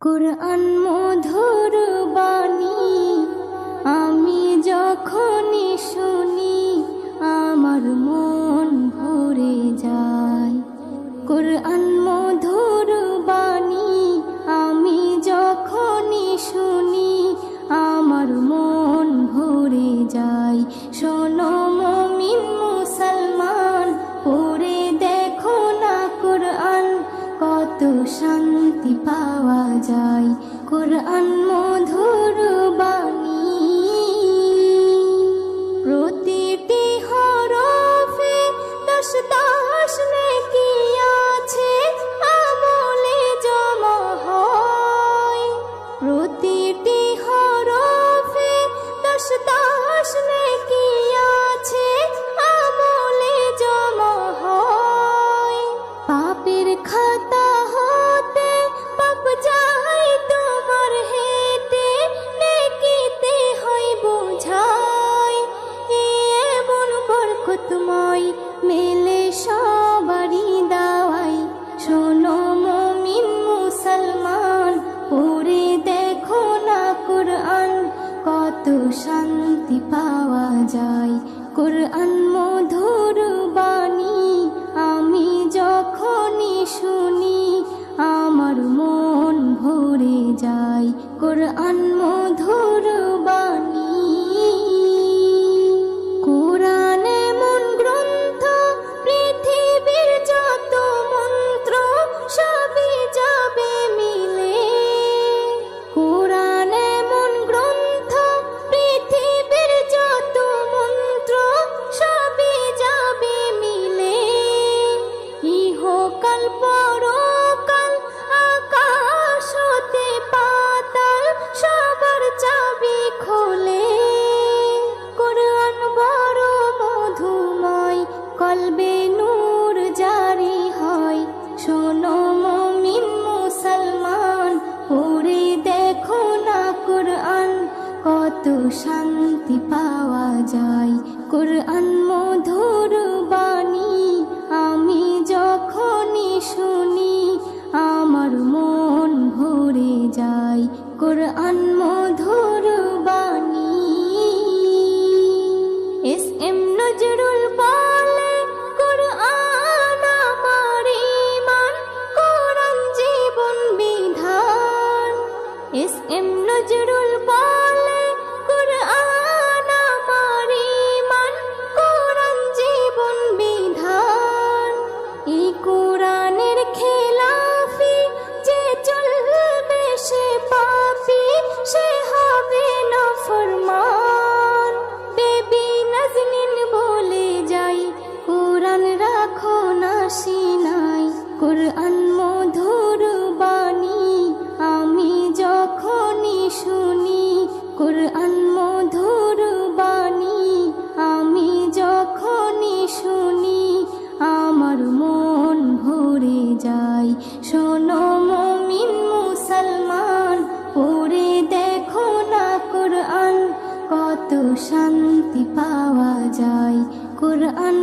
কুরআন মধুর বাণী আমি যখনই শুনি আমার মন ভরে যায়। কুরআন মধুর বাণী আমি যখনই শুনি আমার মন ভরে যায়। শোনো মুমিন মুসলমান, পড়ে দেখো না কুরআন, কত শান্তি পাওয়া যায়। কুরআন মধুর বাণী প্রতিটি হরফে 10 নেকি আছে, আমলে জমা হয়। প্রতিটি হরফে 10 নেকি আছে, আমলে জমা হয়। পাপের খাতা হতে পাপ যায় তোমার হেঁটে, নেকিতে হয় বোঝাই। এমন বরকতময় মেলে সবারই দাওয়াই। শোনো মুমিন মুসলমান, পড়ে দেখো না কুরআন, কত শান্তি পাওয়া যায়। কুরআন মধুর বাণী আমি যখনই শুনি আমার মন ভরে যায়। কুরআন মধুর বাণী কুরআন এমন গ্রন্থ, পৃথিবীর যত মন্ত্র সবই যাবে মিলে। কুরআন এমন গ্রন্থ, পৃথিবীর যত মন্ত্র সবই যাবে মিলে। ইহকাল পরকাল আকাশ হতে পাতাল সবার চাবি খোলে। কুরআন বড় মধুময়, কলবে নূর জারি হয়। শোনো মুমিন মুসলমান, পড়ে দেখো না কুরআন, কত শান্তি পাওয়া যায়। কুরআন মধুর বাণী আমি যখনই শুনি আমার মন ভরে যায়। কুরআন মধুর বাণী এস.এম. নজরুল বলে, কুরআন আমার ঈমান, কুরআন জীবন বিধান। এস.এম. নজরুল বলে, কুরআন আমার ঈমান, কুরআন জীবন বিধান। এই কুরআনের খেলাফি যে চলবে সে পাপী, সে হবে নাফরমান। বেবি নাজনীন বলে যাই, কুরআন রাখো না সিনাই। কুরআন মধুর বাণী আমি যখনই শুনি, কুরআন মধুর বাণী আমি যখনই শুনি আমার মন ভরে যায়। শোনো মুমিন মুসলমান, পড়ে দেখো না কুরআন, কত শান্তি পাওয়া যায়। কুরআন